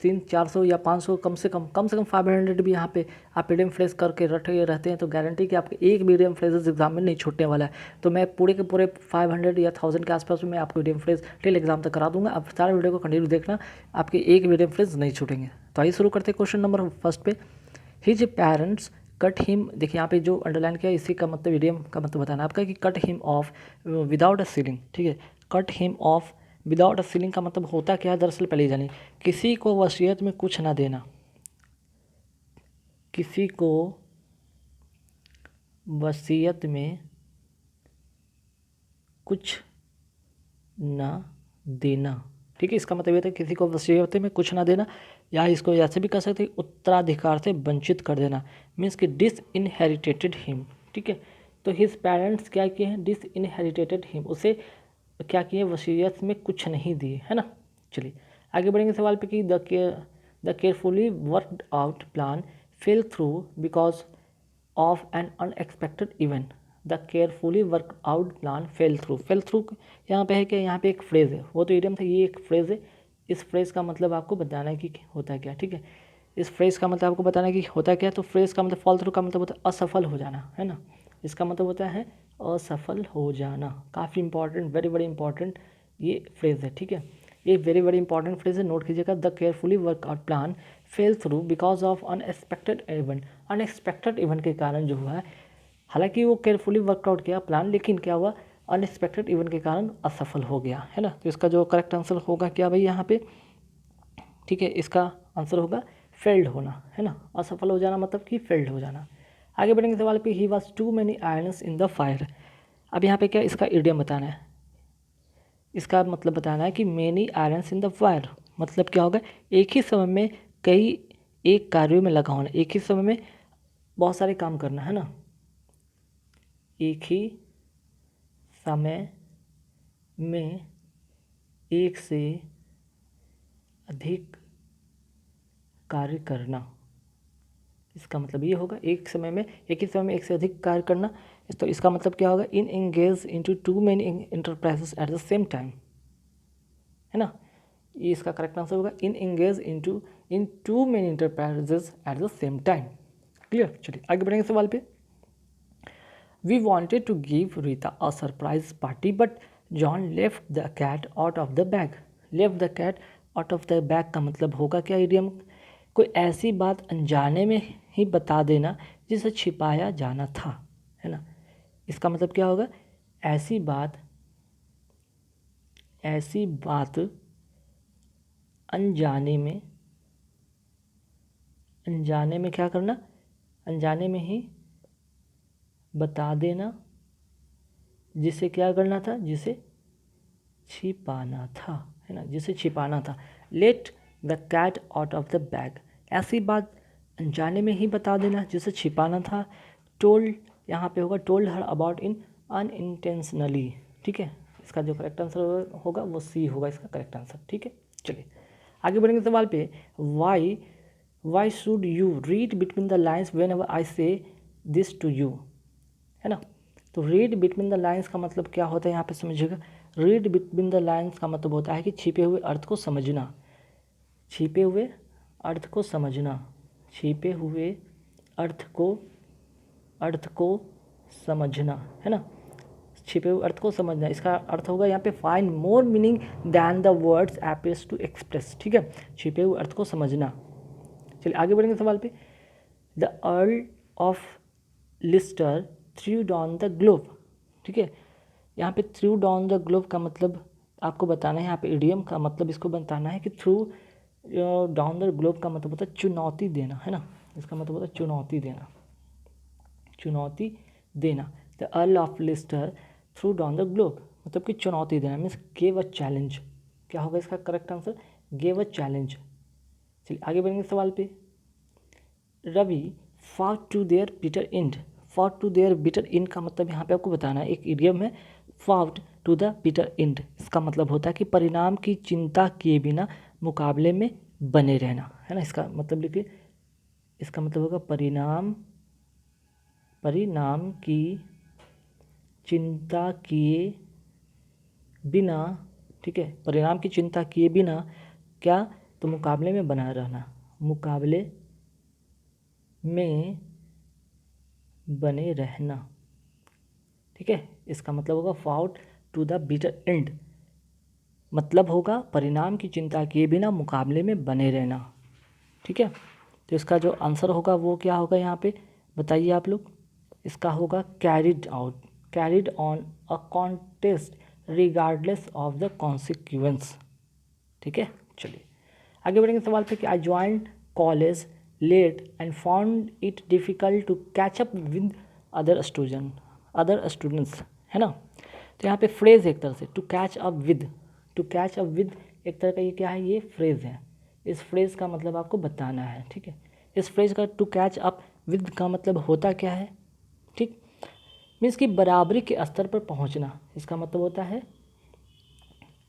300-400 या 500 कम से कम 500 भी यहाँ पे आप ईडियम फ्रेज करके रटे रहते हैं तो गारंटी कि आपके एक भी ईडियम फ्रेजेस एग्जाम में नहीं छूटने वाला है। तो मैं पूरे के पूरे 500 या 1000 के आसपास में आपको ईडियम फ्रेज टिल एग्जाम तक करा दूंगा। आप सारे वीडियो को कंटिन्यू देखना, आपके एक भी ईडियम फ्रेज नहीं छूटेंगे। तो आइए शुरू करते हैं क्वेश्चन नंबर फर्स्ट पे। हिज पेरेंट्स कट हिम, देखिए यहाँ पे जो अंडरलाइन किया इसी का मतलब ईडियम का मतलब बताना है आपका कि cut him of without a ceiling. ठीक है, cut him of without a ceiling का मतलब होता क्या है, दरअसल पहले जानिए। किसी को वसीयत में कुछ ना देना, किसी को वसीयत में कुछ ना देना। ठीक है, इसका मतलब ये था किसी को वसीयत में कुछ ना देना, या इसको ऐसे भी कह सकते हैं उत्तराधिकार से वंचित कर देना, मीन्स कि डिस इनहेरिटेटेड हिम। ठीक है, तो हिज पेरेंट्स क्या किए हैं, डिस इनहेरिटेटेड हिम, उसे क्या किए, वसीयत में कुछ नहीं दिए, है ना। चलिए आगे बढ़ेंगे सवाल पे कि the carefully worked out plan fail through because of N unexpected event. The carefully work out plan fail through यहाँ पे है कि यहाँ पे एक फ्रेज़ है, वो तो इडियम था, ये एक फ्रेज़ है। इस फ्रेज़ का मतलब आपको बताना है कि होता क्या। ठीक है, इस फ्रेज़ का मतलब आपको बताना है कि होता क्या। तो फ्रेज़ का मतलब फॉल थ्रू का मतलब होता है असफल हो जाना, है ना। इसका मतलब होता है असफल हो जाना। काफ़ी इंपॉर्टेंट, वेरी वेरी इंपॉर्टेंट ये फ्रेज़ है। ठीक है, ये वेरी वेरी इंपॉर्टेंट फ्रेज है, नोट कीजिएगा। The carefully work out plan fail through because of unexpected event. Unexpected event के कारण जो हुआ है, हालांकि वो केयरफुली वर्कआउट किया प्लान, लेकिन क्या हुआ, अनएक्सपेक्टेड इवेंट के कारण असफल हो गया, है ना। तो इसका जो करेक्ट आंसर होगा क्या भाई यहाँ पे, ठीक है, इसका आंसर होगा फेल्ड होना, है ना। असफल हो जाना मतलब कि फेल्ड हो जाना। आगे बढ़ेंगे सवाल पे, he was too many irons in the fire. अब यहाँ पे क्या, इसका इडियम बताना है, इसका मतलब बताना है कि many irons in the fire मतलब क्या होगा, एक ही समय में कई एक कार्यों में लगा होना, एक ही समय में बहुत सारे काम करना, है ना। एक ही समय में एक से अधिक कार्य करना, इसका मतलब ये होगा एक समय में, एक ही समय में एक से अधिक कार्य करना। तो इसका मतलब क्या होगा, in engage into too many enterprises at the same time, है ना। ये इसका करेक्ट आंसर होगा, in engage in too many enterprises at the same time. Clear. चलिए आगे बढ़ेंगे सवाल पे। We wanted to give Rita a surprise party but John left the cat out of the bag. Left the cat out of the bag का मतलब होगा क्या, idiom, कोई ऐसी बात अनजाने में ही बता देना जिसे छिपाया जाना था, है ना। इसका मतलब क्या होगा, ऐसी बात अनजाने में क्या करना, अनजाने में ही बता देना जिसे क्या करना था, जिसे छिपाना था, है ना, जिसे छिपाना था। Let the cat out of the bag, ऐसी बात अनजाने में ही बता देना जिसे छिपाना था। टोल्ड यहाँ पे होगा told her about in unintentionally. ठीक है, इसका जो करेक्ट आंसर होगा वो सी होगा इसका करेक्ट आंसर। ठीक है, चलिए आगे बढ़ेंगे सवाल पे। Why should you read between the lines when ever I से दिस टू यू, है ना। तो रीड बिटवीन द लाइन्स का मतलब क्या होता है यहाँ पे समझिएगा। रीड बिटवीन द लाइन्स का मतलब होता है कि छिपे हुए अर्थ को समझना, छिपे हुए अर्थ को समझना, छिपे हुए अर्थ को समझना, है ना, छिपे हुए अर्थ को समझना। इसका अर्थ होगा यहाँ पे find more meaning than the words appears to express. ठीक है, छिपे हुए अर्थ को समझना। चलिए आगे बढ़ेंगे सवाल पे। The earl of Lister threw down the glove. ठीक है, यहाँ पे थ्रू डाउन द ग्लोब का मतलब आपको बताना है, यहाँ पे इडियम का मतलब इसको बताना है कि थ्रू डाउन द ग्लोब का मतलब होता है चुनौती देना, है ना। इसका मतलब होता है चुनौती देना, चुनौती देना। The earl of Lister threw down the glove मतलब कि चुनौती देना, मीन्स गेव अ चैलेंज। क्या होगा इसका correct answer, gave a challenge. चलिए आगे बढ़ेंगे सवाल पे। Ravi fought to their bitter end. Fought to their bitter end का मतलब यहाँ पे आपको बताना है, एक इडियम है fought to the bitter end. इसका मतलब होता है कि परिणाम की चिंता किए बिना मुकाबले में बने रहना, है ना। इसका मतलब लिखिए, इसका मतलब होगा परिणाम की चिंता किए बिना, ठीक है, परिणाम की चिंता किए बिना क्या तो मुकाबले में बना रहना, मुकाबले में बने रहना, ठीक है। इसका मतलब होगा fought to the bitter end, मतलब होगा परिणाम की चिंता किए बिना मुकाबले में बने रहना, ठीक है। तो इसका जो आंसर होगा वो क्या होगा यहाँ पे बताइए आप लोग। इसका होगा carried out, carried on a contest regardless of the consequence, ठीक है। चलिए आगे बढ़ेंगे सवाल पे कि I joined college late and found it difficult to catch up with other students, है ना। तो यहाँ पे फ्रेज़ एक तरह से to catch up with, to catch up with एक तरह का ये क्या है, ये फ्रेज़ है। इस फ्रेज़ का मतलब आपको बताना है, ठीक है। इस फ्रेज़ का टू कैच अप विद का मतलब होता क्या है, ठीक, मीन्स कि बराबरी के स्तर पर पहुंचना। इसका मतलब होता है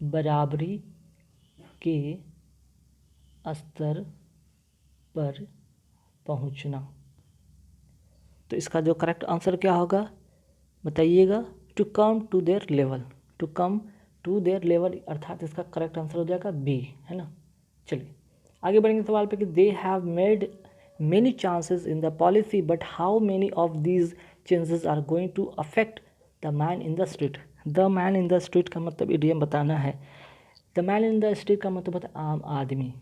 बराबरी के स्तर पर पहुंचना। तो इसका जो करेक्ट आंसर क्या होगा बताइएगा, to come to their level, to come to their level, अर्थात इसका करेक्ट आंसर हो जाएगा बी, है ना। चलिए आगे बढ़ेंगे सवाल पे कि they have made many chances in the policy but how many of these changes are going to affect the man in the street. The man in the street का मतलब इडियम बताना है। The man in the street का मतलब होता है आम आदमी,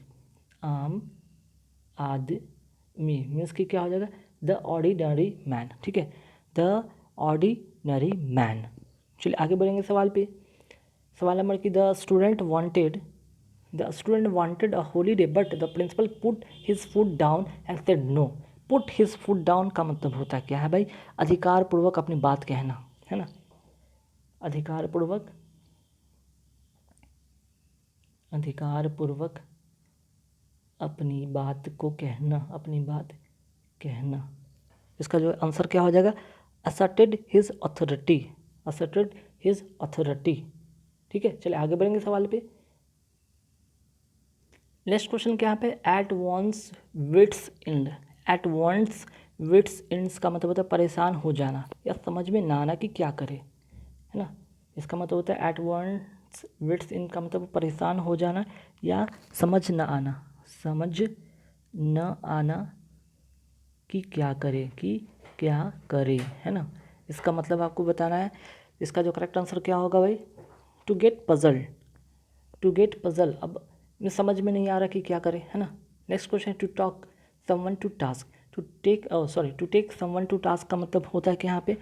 आम आदमी मीन्स कि क्या हो जाएगा, द ऑर्डिनरी मैन, ठीक है, द ऑर्डिनरी मैन। चलिए आगे बढ़ेंगे सवाल पे। सवाल नंबर कि the student wanted a holiday but the principal put his foot down and said no. Put his foot down का मतलब होता क्या है भाई, अधिकार पूर्वक अपनी बात कहना, है ना, अधिकार पूर्वक अपनी बात को कहना, अपनी बात कहना। इसका जो आंसर क्या हो जाएगा, asserted his authority, asserted his authority, ठीक है। चलिए आगे बढ़ेंगे सवाल पे। नेक्स्ट क्वेश्चन क्या पे, at one's wits end, at one's wits ends का मतलब होता है परेशान हो जाना या समझ में ना आना कि क्या करे, है ना। इसका मतलब होता है एट वंस विट्स एंड का मतलब परेशान हो जाना या समझ न आना, समझ न आना कि क्या करे, कि क्या करे, है ना। इसका मतलब आपको बताना है। इसका जो करेक्ट आंसर क्या होगा भाई, to get puzzle, to get puzzle. अब समझ में नहीं आ रहा कि क्या करे, है ना। Next question, to talk someone to task, to take to take someone to task का मतलब होता है कि यहाँ पे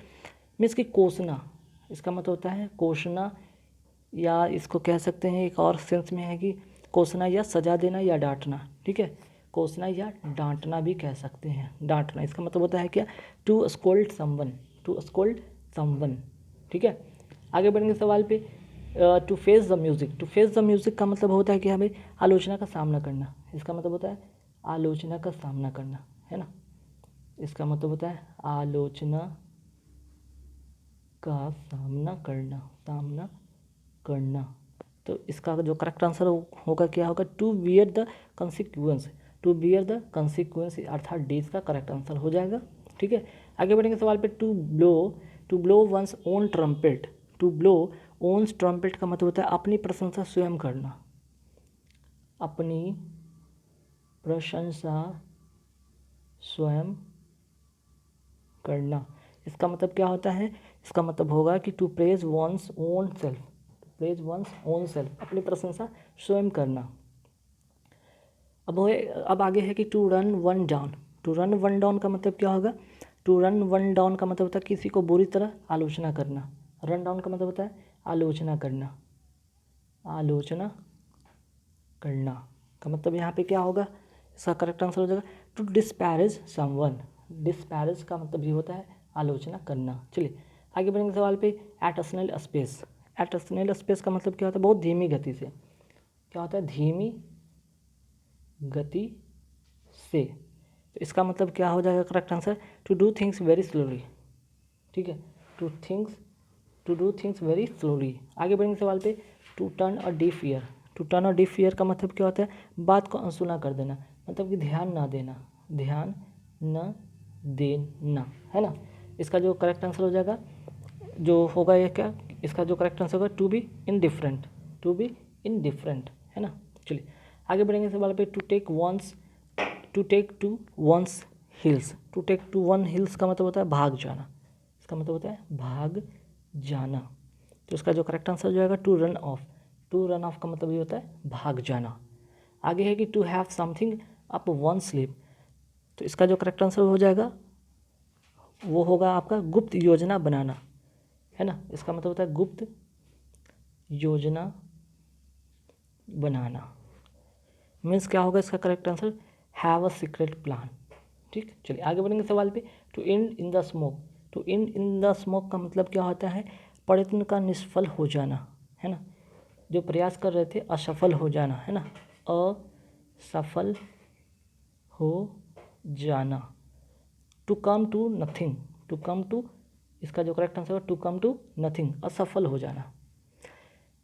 मीन्स कि कोसना। इसका मतलब होता है कोसना, या इसको कह सकते हैं एक और सेंस में है कि कोसना या सजा देना या डांटना, ठीक है। कोसना या डांटना भी कह सकते हैं, डांटना। इसका मतलब होता है क्या, to scold someone, to scold someone, ठीक है। आगे बढ़ेंगे सवाल पे, to face the music, to face the music का मतलब होता है कि हमें आलोचना का सामना करना। इसका मतलब होता है आलोचना का सामना करना, है ना। इसका मतलब होता है आलोचना का सामना करना, सामना करना। तो इसका जो करेक्ट आंसर होगा क्या होगा, to bear the consequence, to bear the consequence, अर्थात डी इसका करेक्ट आंसर हो जाएगा, ठीक है। आगे बढ़ेंगे सवाल पे, to blow one's own trumpet, to blow one's trumpet का मतलब होता है अपनी प्रशंसा स्वयं करना, अपनी प्रशंसा स्वयं करना। इसका मतलब क्या होता है, इसका मतलब होगा कि to praise one's own self, to praise one's own self, अपनी प्रशंसा स्वयं करना। अब आगे है कि to run one down, to run one down का मतलब क्या होगा, टू रन वन डाउन का मतलब होता है किसी को बुरी तरह आलोचना करना। रन डाउन का मतलब होता है आलोचना करना, आलोचना करना का मतलब यहाँ पे क्या होगा, इसका करेक्ट आंसर हो जाएगा टू डिस्पैरेज समवन। डिस्पैरेज का मतलब ये होता है आलोचना करना। चलिए आगे बढ़ेंगे सवाल पे, at a snail space, at a snail space का मतलब क्या होता है, बहुत धीमी गति से, क्या होता है, धीमी गति से। तो इसका मतलब क्या हो जाएगा correct answer, to do things very slowly, ठीक है, to do things very slowly. आगे बढ़ेंगे सवाल पे, to turn a deaf ear, to turn a deaf ear का मतलब क्या होता है, बात को अनसुना कर देना, मतलब कि ध्यान ना देना, ध्यान न देना, है ना। इसका जो करेक्ट आंसर हो जाएगा जो होगा ये क्या, इसका जो करेक्ट आंसर होगा to be indifferent, to be indifferent, है ना। चलिए आगे बढ़ेंगे सवाल पे to take to one's heels. To take to one heels का मतलब होता है भाग जाना, इसका मतलब होता है भाग जाना। तो इसका जो करेक्ट आंसर हो जाएगा to run off. To run off का मतलब ये होता है भाग जाना। आगे है कि to have something up one sleeve. तो इसका जो करेक्ट आंसर हो जाएगा वो होगा आपका गुप्त योजना बनाना, है ना। इसका मतलब होता है गुप्त योजना बनाना। मीन्स क्या होगा इसका correct answer, have a secret plan. ठीक, चलिए आगे बढ़ेंगे सवाल पे। To end in the smoke. To end in the smoke का मतलब क्या होता है, प्रयत्न का निष्फल हो जाना, है ना। जो प्रयास कर रहे थे असफल हो जाना, है ना, असफल हो जाना। To come to nothing. To come to, इसका जो करेक्ट आंसर है टू कम टू नथिंग, असफल हो जाना।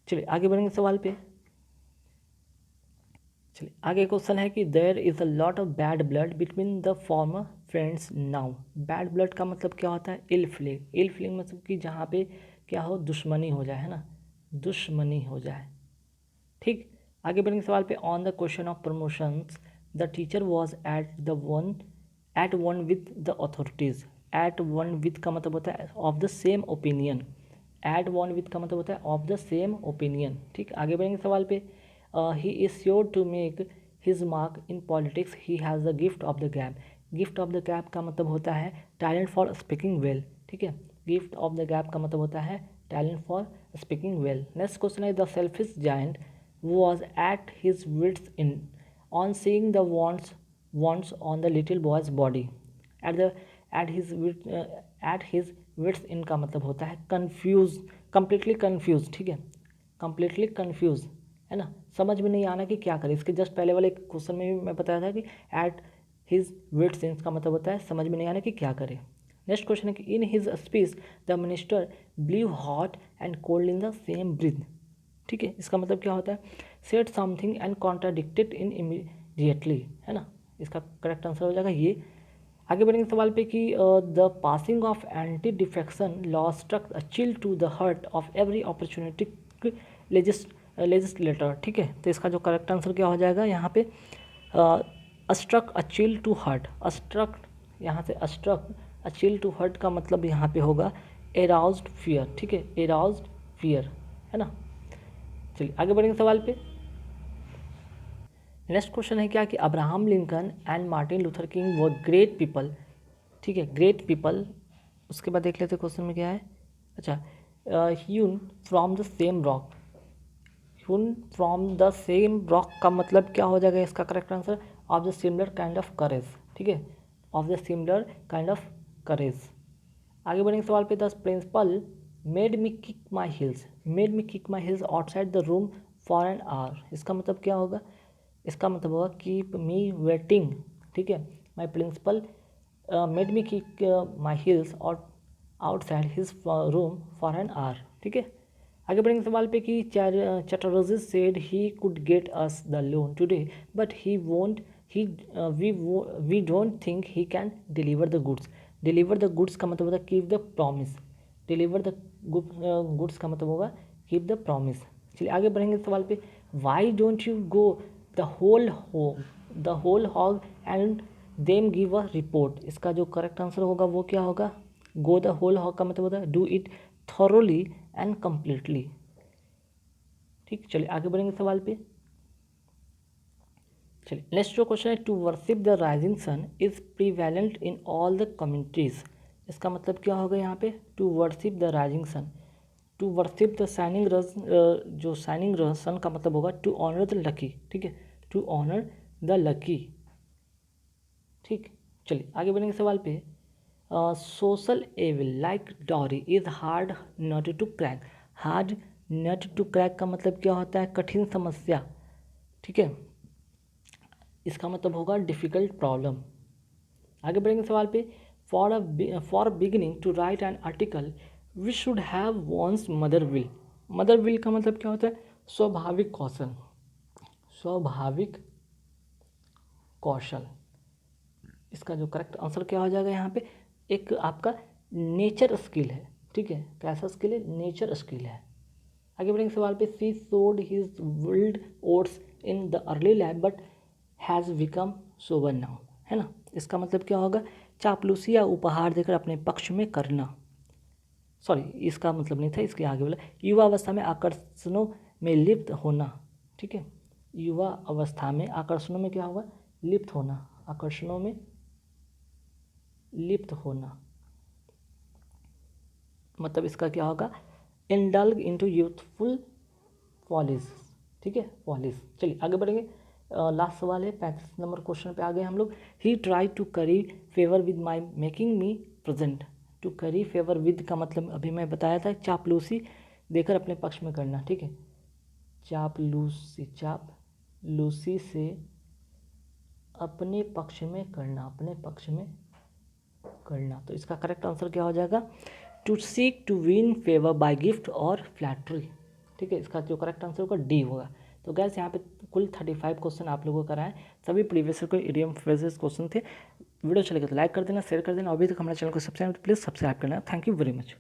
चलिए आगे बढ़ेंगे सवाल पे। चलिए आगे क्वेश्चन है कि there is a lot of bad blood between the former friends now. Bad blood का मतलब क्या होता है, इल फीलिंग। इल फीलिंग मतलब कि जहाँ पे क्या हो, दुश्मनी हो जाए, है ना, दुश्मनी हो जाए। ठीक, आगे बढ़ेंगे सवाल पे। On the question of promotions the teacher was at one with the authorities. At one with का मतलब होता है of the same opinion. At one with का मतलब होता है ऑफ द सेम ओपिनियन। ठीक, आगे बढ़ेंगे सवाल पे। He is sure to make his mark in politics, he has the gift of the gap. Gift of the gap का मतलब होता है टैलेंट फॉर स्पीकिंग वेल। ठीक है, गिफ्ट ऑफ द गैप का मतलब होता है talent for speaking well. Next question है the selfish giant was at his wits end on seeing the wants on the little boy's body. At his wits end का मतलब होता है confuse, completely confused। ठीक है, completely confused, है ना, समझ में नहीं आना कि क्या करें। इसके जस्ट पहले वाले क्वेश्चन में भी मैं बताया था कि at his wits end का मतलब होता है समझ में नहीं आना कि क्या करें। नेक्स्ट क्वेश्चन है कि in his speech the minister blew hot and cold in the same breath. ठीक है, इसका मतलब क्या होता है, said something and contradicted in immediately, है ना। इसका करेक्ट आंसर हो जाएगा ये। आगे बढ़ेंगे सवाल पे कि the passing of anti defection law struck a chill to the heart of every opportunity legislator. ठीक है, तो इसका जो करेक्ट आंसर क्या हो जाएगा यहाँ पे, struck a chill to heart. Struck, यहाँ से struck a chill to heart का मतलब यहाँ पे होगा एराउज्ड फियर। ठीक है, एराउज्ड फियर, है ना। चलिए आगे बढ़ेंगे सवाल पे। नेक्स्ट क्वेश्चन है क्या कि Abraham Lincoln and Martin Luther king वो ग्रेट पीपल। ठीक है, ग्रेट पीपल। उसके बाद देख लेते क्वेश्चन में क्या है। अच्छा, hewn from the same rock. Hewn from the same rock का मतलब क्या हो जाएगा इसका correct answer, of the similar kind of courage. ठीक है, of the similar kind of courage. आगे बढ़ेंगे सवाल पे। The principal made me kick my heels. Made me kick my heels outside the room for an hour. इसका मतलब क्या होगा, इसका मतलब होगा कीप मी वेटिंग। ठीक है, my principal made me kick my heels outside his room for an hour. ठीक है, आगे बढ़ेंगे सवाल पे कि Chatterjee said he could get us the loan today but he won't he we don't think he can deliver the goods. Deliver the goods का मतलब होता है keep the promise. Deliver the goods का मतलब होगा कीप द प्रॉमिस। चलिए आगे बढ़ेंगे सवाल पे। Why don't you go the whole hog and them give a report. इसका जो करेक्ट आंसर होगा वो क्या होगा, गो द होल हॉग का मतलब होता है do it thoroughly and completely. ठीक, चलिए आगे बढ़ेंगे सवाल पे। चलिए नेक्स्ट जो क्वेश्चन है, to worship the rising sun is prevalent in all the communities. इसका मतलब क्या होगा यहाँ पे, to worship the rising sun. To worship the shining जो शाइनिंग सन का मतलब होगा टू ऑनर द लकी। ठीक है, टू ऑनर द लकी। ठीक, चलिए आगे बढ़ेंगे सवाल पे। Social evil like dowry is hard nut to crack. Hard nut to crack का मतलब क्या होता है, कठिन समस्या। ठीक है, इसका मतलब होगा डिफ़िकल्ट प्रॉब्लम। आगे बढ़ेंगे सवाल पे। For beginning to write an article we should have one's mother will. Mother will का मतलब क्या होता है, स्वाभाविक कौशल। स्वाभाविक कौशल। इसका जो करेक्ट आंसर क्या हो जाएगा यहाँ पे, एक आपका नेचर स्किल है। ठीक है, कैसा स्किल है, नेचर स्किल है। आगे बढ़ेंगे सवाल पे, he sowed his wild oats in the early life but has become sober now, है ना। इसका मतलब क्या होगा, चापलूसी या उपहार देकर अपने पक्ष में करना, सॉरी इसका मतलब नहीं था, इसके आगे बोला युवा अवस्था में आकर्षणों में लिप्त होना, ठीक है। युवा अवस्था में आकर्षणों में क्या होगा, लिप्त होना, आकर्षणों में लिप्त होना, मतलब इसका क्या होगा, इंडल्ज इनटू यूथफुल फॉलीज, ठीक है, फॉलीज। चलिए आगे बढ़ेंगे, लास्ट सवाल है 35 नंबर क्वेश्चन पे आ गए हम लोग। He try to curry favour with my making me present. To curry favour with का मतलब अभी मैं बताया था, चापलूसी देकर अपने पक्ष में करना, ठीक है, चापलूसी, चापलूसी से अपने पक्ष में करना, अपने पक्ष में करना। तो इसका करेक्ट आंसर क्या हो जाएगा, to seek to win favour by gift और फ्लैटरी, ठीक है। इसका जो करेक्ट आंसर होगा डी होगा। तो गैस यहाँ पे कुल 35 क्वेश्चन आप लोगों को कराएं, सभी प्रीवियस को इडियम फ्रेजेस क्वेश्चन थे। वीडियो चलेगा तो लाइक कर देना, शेयर कर देना, अभी तक हमारे चैनल को सब्सक्राइब प्लीज़ सब्सक्राइब करना। Thank you very much.